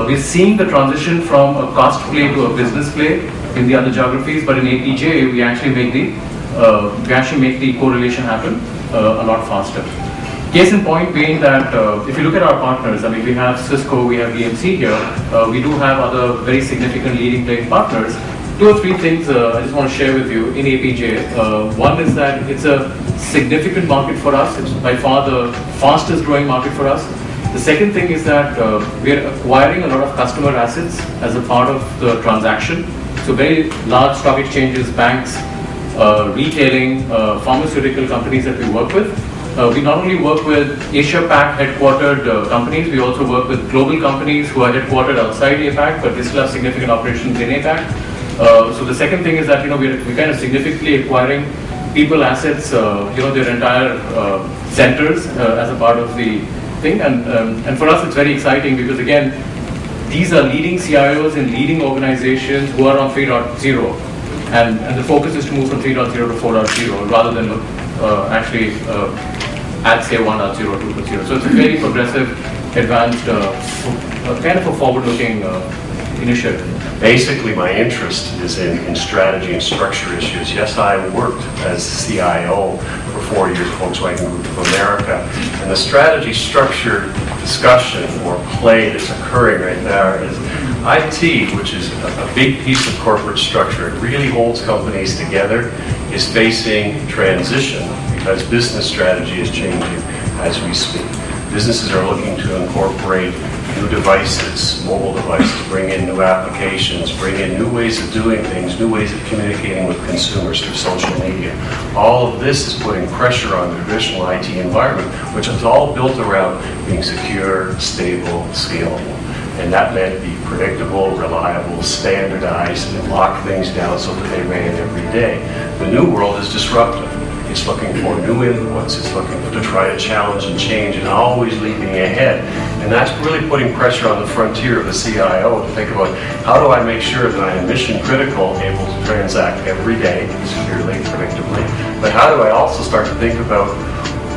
We're seeing the transition from a cost play to a business play in the other geographies, but in APJ we actually make the correlation happen a lot faster. Case in point being that if you look at our partners, I mean, we have Cisco, we have EMC here, we do have other very significant leading playing partners. 2 or 3 things I just want to share with you in APJ. One is that it's a significant market for us. It's by far the fastest growing market for us. The second thing is that we are acquiring a lot of customer assets as a part of the transaction. So very large stock exchanges, banks, retailing, pharmaceutical companies that we work with. We not only work with Asia-Pac headquartered companies, we also work with global companies who are headquartered outside APAC, but they still have significant operations in APAC. So the second thing is that we're kind of significantly acquiring people, assets, their entire centers as a part of the thing, and for us it's very exciting because again, these are leading CIOs in leading organizations who are on 3.0, and the focus is to move from 3.0 to 4.0 rather than actually at say 1.0, 2.0. So it's a very progressive, advanced, kind of a forward-looking initiative. Basically, my interest is in strategy and structure issues. Yes, I worked as CIO for 4 years at Volkswagen Group of America, and the strategy structure discussion or play that's occurring right now is IT, which is a big piece of corporate structure. It really holds companies together, is facing transition because business strategy is changing as we speak. Businesses are looking to incorporate new devices, mobile devices, bring in new applications, bring in new ways of doing things, new ways of communicating with consumers through social media. All of this is putting pressure on the traditional IT environment, which is all built around being secure, stable, scalable. And that meant be predictable, reliable, standardized, and lock things down so that they ran every day. The new world is disruptive. It's looking for new inputs. It's looking to try to challenge and change and always leaping ahead. And that's really putting pressure on the frontier of the CIO to think about how do I make sure that I am mission critical, able to transact every day, securely, predictably, but how do I also start to think about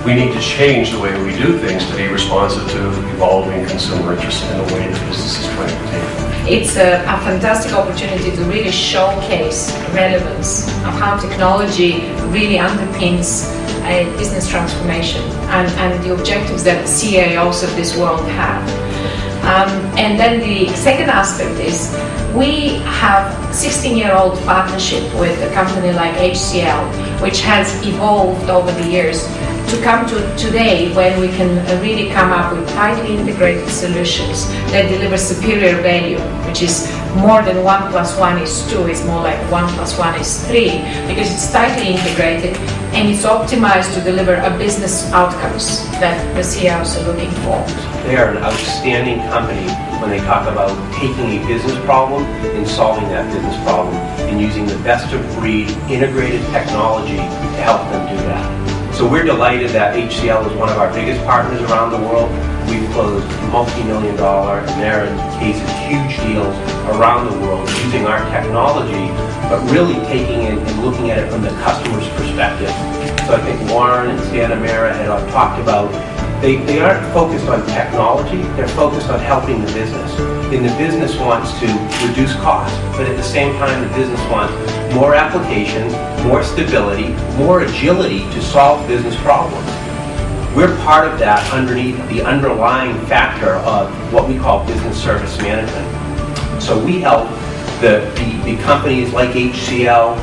we need to change the way we do things to be responsive to evolving consumer interests in the way that business is trying to take. It's a fantastic opportunity to really showcase relevance of how technology really underpins a business transformation and the objectives that CIOs of this world have. And then the second aspect is we have 16-year-old partnership with a company like HCL, which has evolved over the years to come to today when we can really come up with tightly integrated solutions that deliver superior value, which is more than 1 + 1 is 2, it's more like 1 + 1 is 3, because it's tightly integrated and it's optimized to deliver a business outcomes that the CIOs are looking for. They are an outstanding company when they talk about taking a business problem and solving that business problem and using the best of breed integrated technology to help them do that. So we're delighted that HCL is one of our biggest partners around the world. We've closed multi-million-dollar, in their cases, huge deals around the world using our technology, but really taking it and looking at it from the customer's perspective. So I think Warren and Santa Mara had talked about they aren't focused on technology, they're focused on helping the business. And the business wants to reduce costs, but at the same time the business wants more applications, more stability, more agility to solve business problems. We're part of that underneath the underlying factor of what we call business service management. So we help the companies like HCL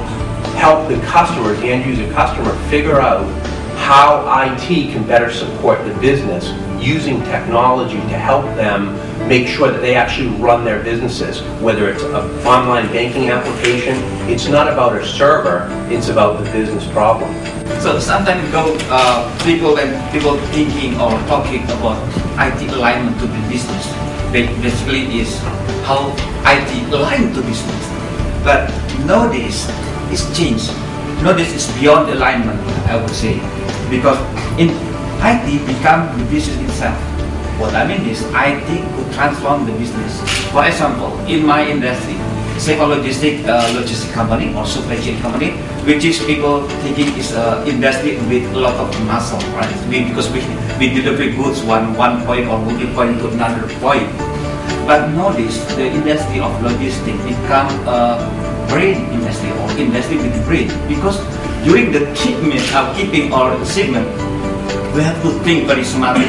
help the customers, the end user customer, figure out how IT can better support the business using technology to help them make sure that they actually run their businesses, whether it's an online banking application. It's not about a server, it's about the business problem. So some time ago, people thinking or talking about IT alignment to the business, basically is how IT aligned to business. But nowadays, it's changed. Nowadays, it's beyond alignment, I would say, because in IT become the business itself. What I mean is IT could transform the business. For example, in my industry, say a logistic company or supply chain company, which is people thinking is industry with a lot of muscle, right? Because we deliver goods one point or multi-point to another point. But nowadays, the industry of logistics become a brain industry or industry with brain, because during the keeping our shipment, we have to think very smartly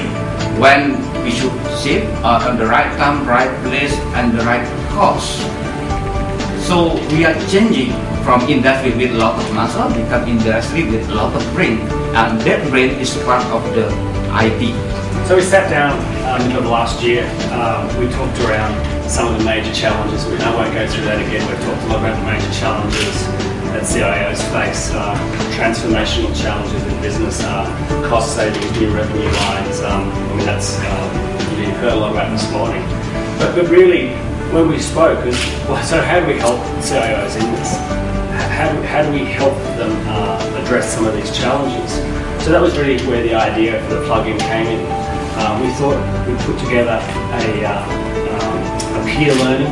when we should ship on the right time, right place, and the right cost. So we are changing from industry with a lot of muscle become industry with a lot of brain, and that brain is part of the IT. So we sat down middle of last year. We talked around some of the major challenges. I won't go through that again. We've talked a lot about the major challenges that CIOs face, transformational challenges in business, cost savings, new revenue lines. That's you've heard a lot about this morning. But really, when we spoke, so how do we help CIOs in this? How do we help them address some of these challenges? So that was really where the idea for the plugin came in. We thought we'd put together a peer learning,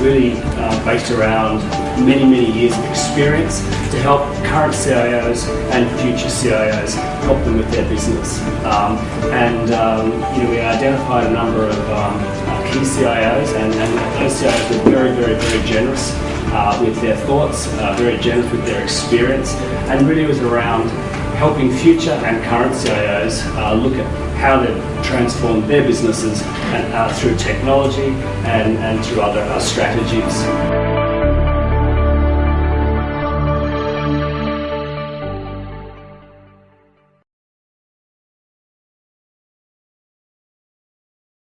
really based around many years of experience to help current CIOs and future CIOs help them with their business. We identified a number of key CIOs, and those CIOs were very generous with their thoughts, very generous with their experience, and really was around helping future and current CIOs look at how they've transformed their businesses through technology and through other strategies.